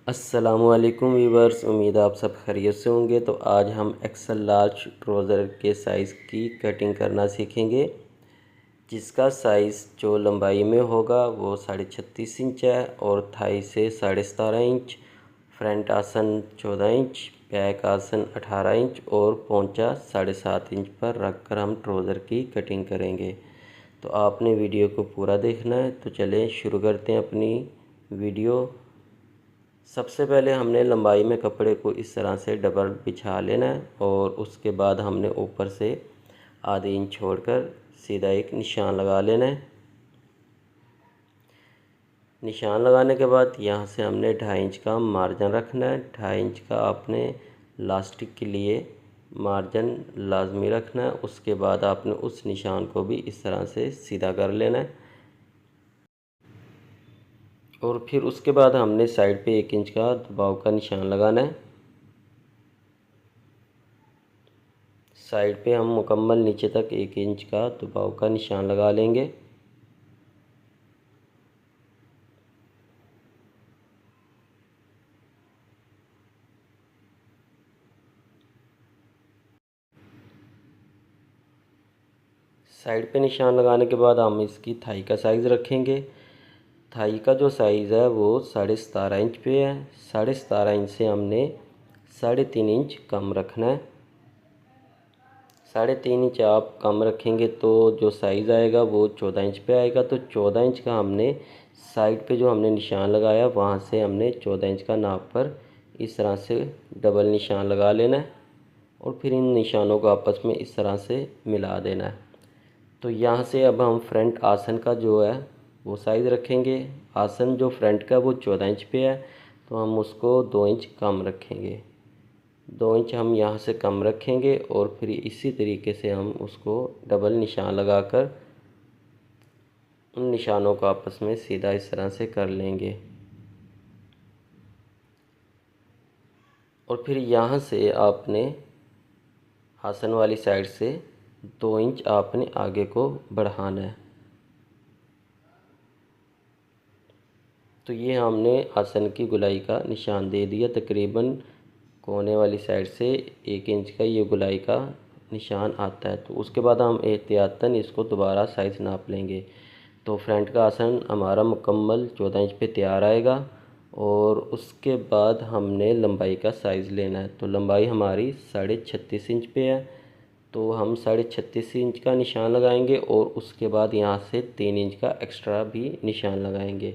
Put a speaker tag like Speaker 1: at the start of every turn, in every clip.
Speaker 1: अस्सलामुअलैकुम वीवर्स, उम्मीद है आप सब खैरियत से होंगे। तो आज हम एक्सल लार्ज ट्राउज़र के साइज़ की कटिंग करना सीखेंगे, जिसका साइज़ जो लंबाई में होगा वो 36.5 इंच है और थाई से 17.5 इंच, फ्रंट आसन 14 इंच, बैक आसन 18 इंच और पोंचा 7.5 इंच पर रखकर हम ट्राउज़र की कटिंग करेंगे। तो आपने वीडियो को पूरा देखना है। तो चलें शुरू करते हैं अपनी वीडियो। सबसे पहले हमने लंबाई में कपड़े को इस तरह से डबल बिछा लेना है और उसके बाद हमने ऊपर से आधी इंच छोड़कर सीधा एक निशान लगा लेना है। निशान लगाने के बाद यहाँ से हमने 2.5 इंच का मार्जिन रखना है। 2.5 इंच का आपने लास्टिक के लिए मार्जिन लाजमी रखना है। उसके बाद आपने उस निशान को भी इस तरह से सीधा कर लेना है और फिर उसके बाद हमने साइड पे 1 इंच का दबाव का निशान लगाना है। साइड पे हम मुकम्मल नीचे तक 1 इंच का दबाव का निशान लगा लेंगे। साइड पे निशान लगाने के बाद हम इसकी थाई का साइज़ रखेंगे। थाई का जो साइज़ है वो 17.5 इंच पे है। 17.5 इंच से हमने 3.5 इंच कम रखना है। 3.5 इंच आप कम रखेंगे तो जो साइज़ आएगा वो 14 इंच पे आएगा। तो 14 इंच का हमने साइड पे जो हमने निशान लगाया वहाँ से हमने 14 इंच का नाप पर इस तरह से डबल निशान लगा लेना है और फिर इन निशानों को आपस में इस तरह से मिला देना है। तो यहाँ से अब हम फ्रंट आसन का जो है वो साइज़ रखेंगे। आसन जो फ्रंट का वो 14 इंच पे है, तो हम उसको 2 इंच कम रखेंगे। 2 इंच हम यहाँ से कम रखेंगे और फिर इसी तरीके से हम उसको डबल निशान लगाकर उन निशानों को आपस में सीधा इस तरह से कर लेंगे और फिर यहाँ से आपने आसन वाली साइड से 2 इंच आपने आगे को बढ़ाना है। तो ये हमने आसन की गुलाई का निशान दे दिया। तकरीबन कोने वाली साइड से 1 इंच का ये गुलाई का निशान आता है। तो उसके बाद हम एहतियातन इसको दोबारा साइज़ नाप लेंगे। तो फ्रंट का आसन हमारा मुकम्मल 14 इंच पे तैयार आएगा और उसके बाद हमने लंबाई का साइज़ लेना है। तो लंबाई हमारी 36.5 इंच पे है, तो हम 36.5 इंच का निशान लगाएंगे और उसके बाद यहाँ से 3 इंच का एक्स्ट्रा भी निशान लगाएंगे।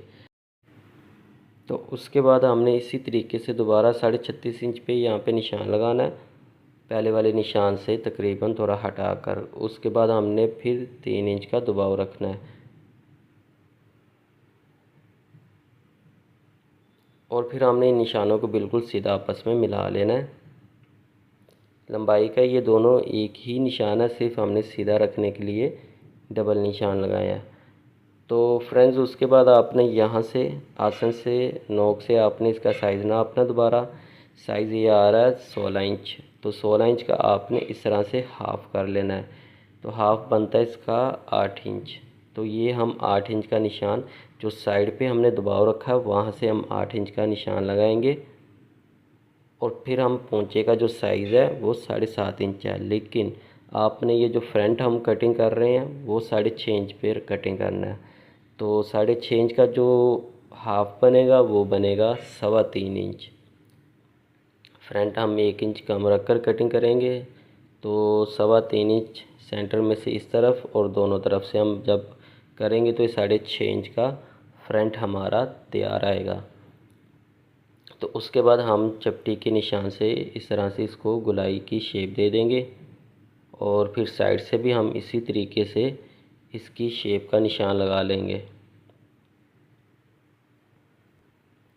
Speaker 1: तो उसके बाद हमने इसी तरीके से दोबारा 36.5 इंच पे यहाँ पे निशान लगाना है, पहले वाले निशान से तकरीबन थोड़ा हटाकर। उसके बाद हमने फिर 3 इंच का दबाव रखना है और फिर हमने इन निशानों को बिल्कुल सीधा आपस में मिला लेना है। लंबाई का ये दोनों एक ही निशान है, सिर्फ हमने सीधा रखने के लिए डबल निशान लगाया है। तो फ्रेंड्स उसके बाद आपने यहाँ से आसन से नोक से आपने इसका साइज़ नापना। दोबारा साइज़ ये आ रहा है 16 इंच, तो 16 इंच का आपने इस तरह से हाफ़ कर लेना है। तो हाफ़ बनता है इसका 8 इंच। तो ये हम 8 इंच का निशान जो साइड पे हमने दबाव रखा है वहाँ से हम 8 इंच का निशान लगाएंगे और फिर हम पोंचे का जो साइज़ है वो 7.5 इंच है, लेकिन आपने ये जो फ्रंट हम कटिंग कर रहे हैं वो 6.5 इंच पे कटिंग करना है। तो 6.5 इंच का जो हाफ बनेगा वो बनेगा 3.25 इंच। फ्रंट हम 1 इंच कम रख कर कटिंग करेंगे, तो 3.25 इंच सेंटर में से इस तरफ और दोनों तरफ से हम जब करेंगे तो ये 6.5 इंच का फ्रंट हमारा तैयार आएगा। तो उसके बाद हम चपटी के निशान से इस तरह से इसको गुलाई की शेप दे देंगे और फिर साइड से भी हम इसी तरीके से इसकी शेप का निशान लगा लेंगे।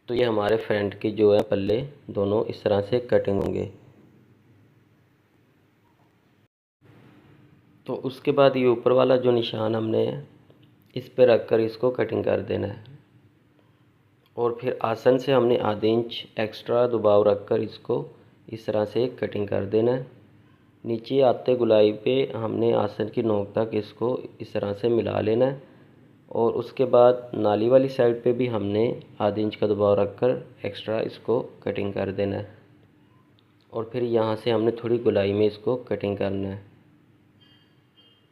Speaker 1: तो ये हमारे फ्रंट की जो है पल्ले दोनों इस तरह से कटिंग होंगे। तो उसके बाद ये ऊपर वाला जो निशान हमने इस पे रख कर इसको कटिंग कर देना है और फिर आसन से हमने आधे इंच एक्स्ट्रा दबाव रख कर इसको इस तरह से कटिंग कर देना है। नीचे आते गुलाई पे हमने आसन की नोक तक इसको इस तरह से मिला लेना है और उसके बाद नाली वाली साइड पे भी हमने आधे इंच का दबाव रखकर एक्स्ट्रा इसको कटिंग कर देना है। और फिर यहाँ से हमने थोड़ी गोलाई में इसको कटिंग करना है।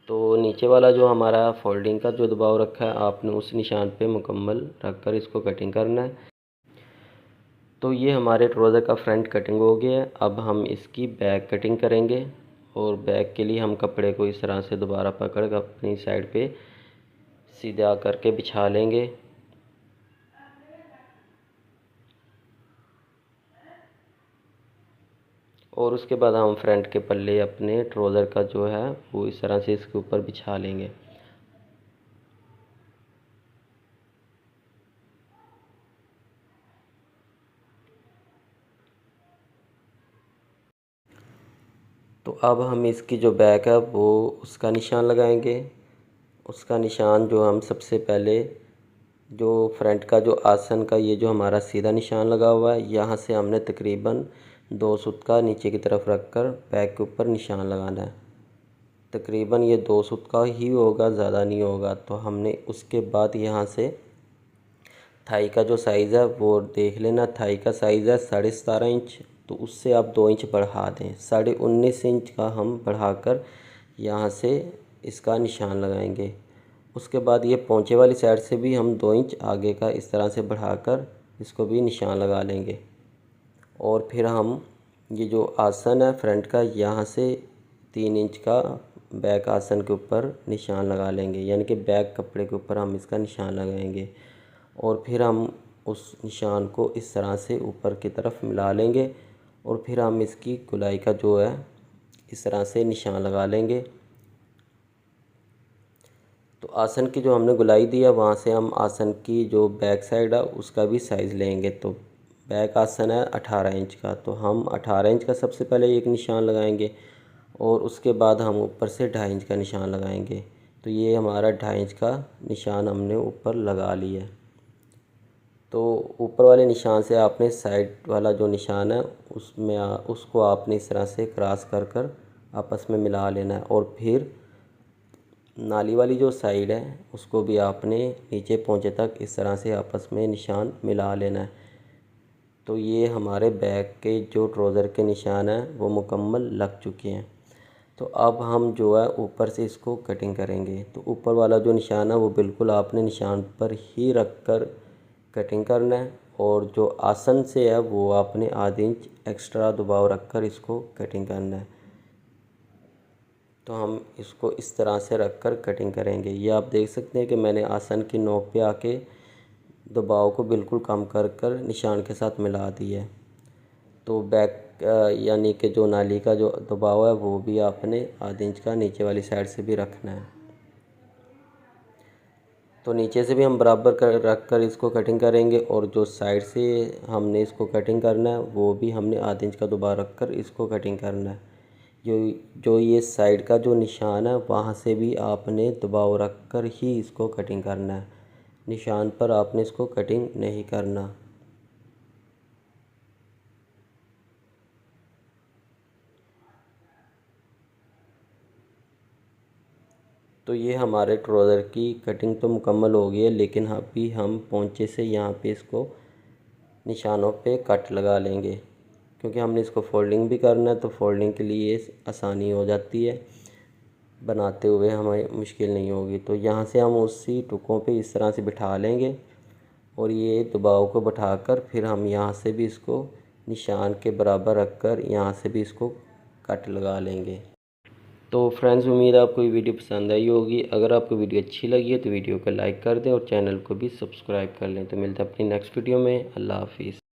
Speaker 1: तो नीचे वाला जो हमारा फोल्डिंग का जो दबाव रखा है आपने उस निशान पे मुकम्मल रखकर इसको कटिंग करना है। तो ये हमारे ट्राउज़र का फ्रंट कटिंग हो गया है। अब हम इसकी बैक कटिंग करेंगे और बैक के लिए हम कपड़े को इस तरह से दोबारा पकड़ कर अपनी साइड पे सीधा करके बिछा लेंगे। और उसके बाद हम फ्रंट के पल्ले अपने ट्राउज़र का जो है वो इस तरह से इसके ऊपर बिछा लेंगे। तो अब हम इसकी जो बैक है वो उसका निशान लगाएंगे। उसका निशान जो हम सबसे पहले जो फ्रंट का जो आसन का ये जो हमारा सीधा निशान लगा हुआ है, यहाँ से हमने तकरीबन 2 सूत का नीचे की तरफ रखकर बैक के ऊपर निशान लगाना है। तकरीबन ये 2 सूत का ही होगा, ज़्यादा नहीं होगा। तो हमने उसके बाद यहाँ से थाई का जो साइज़ है वो देख लेना। थाई का साइज़ है 17.5 इंच, तो उससे आप 2 इंच बढ़ा दें। 19.5 इंच का हम बढ़ाकर यहाँ से इसका निशान लगाएंगे। उसके बाद ये पोंचे वाली साइड से भी हम 2 इंच आगे का इस तरह से बढ़ाकर इसको भी निशान लगा लेंगे। और फिर हम ये जो आसन है फ्रंट का, यहाँ से 3 इंच का बैक आसन के ऊपर निशान लगा लेंगे, यानी कि बैक कपड़े के ऊपर हम इसका निशान लगाएंगे। और फिर हम उस निशान को इस तरह से ऊपर की तरफ मिला लेंगे और फिर हम इसकी गोलाई का जो है इस तरह से निशान लगा लेंगे। तो आसन की जो हमने गोलाई दी है वहाँ से हम आसन की जो बैक साइड है उसका भी साइज़ लेंगे। तो बैक आसन है 18 इंच का, तो हम 18 इंच का सबसे पहले एक निशान लगाएंगे और उसके बाद हम ऊपर से 2.5 इंच का निशान लगाएंगे। तो ये हमारा 2.5 इंच का निशान हमने ऊपर लगा लिया है। तो ऊपर वाले निशान से आपने साइड वाला जो निशान है उसमें उसको आपने इस तरह से क्रॉस कर कर आपस में मिला लेना है। और फिर नाली वाली जो साइड है उसको भी आपने नीचे पहुँचे तक इस तरह से आपस में निशान मिला लेना है। तो ये हमारे बैक के जो ट्राउज़र के निशान हैं वो मुकम्मल लग चुके हैं। तो अब हम जो है ऊपर से इसको कटिंग करेंगे। तो ऊपर वाला जो निशान है वो बिल्कुल आपने निशान पर ही रख कर कटिंग करना है और जो आसन से है वो आपने आधे इंच एक्स्ट्रा दबाव रखकर इसको कटिंग करना है। तो हम इसको इस तरह से रखकर कटिंग करेंगे। ये आप देख सकते हैं कि मैंने आसन की नोक पे आके दबाव को बिल्कुल कम कर कर निशान के साथ मिला दिया है। तो बैक यानी कि जो नाली का जो दबाव है वो भी आपने आधे इंच का नीचे वाली साइड से भी रखना है। तो नीचे से भी हम बराबर कर रख कर इसको कटिंग करेंगे और जो साइड से हमने इसको कटिंग करना है वो भी हमने आधे इंच का दबाव रख कर इसको कटिंग करना है। जो ये साइड का जो निशान है वहाँ से भी आपने दबाव रख कर ही इसको कटिंग करना है, निशान पर आपने इसको कटिंग नहीं करना। तो ये हमारे ट्राउज़र की कटिंग तो मुकम्मल हो गई है, लेकिन अभी हम पोंचे से यहाँ पे इसको निशानों पे कट लगा लेंगे, क्योंकि हमने इसको फोल्डिंग भी करना है। तो फोल्डिंग के लिए आसानी हो जाती है, बनाते हुए हमें मुश्किल नहीं होगी। तो यहाँ से हम उसी टुकों पे इस तरह से बिठा लेंगे और ये दबाव को बैठाकर फिर हम यहाँ से भी इसको निशान के बराबर रख कर यहाँ से भी इसको कट लगा लेंगे। तो फ्रेंड्स, उम्मीद है आपको ये वीडियो पसंद आई होगी। अगर आपको वीडियो अच्छी लगी है तो वीडियो को लाइक कर दें और चैनल को भी सब्सक्राइब कर लें। तो मिलते हैं अपनी नेक्स्ट वीडियो में। अल्लाह हाफिज़।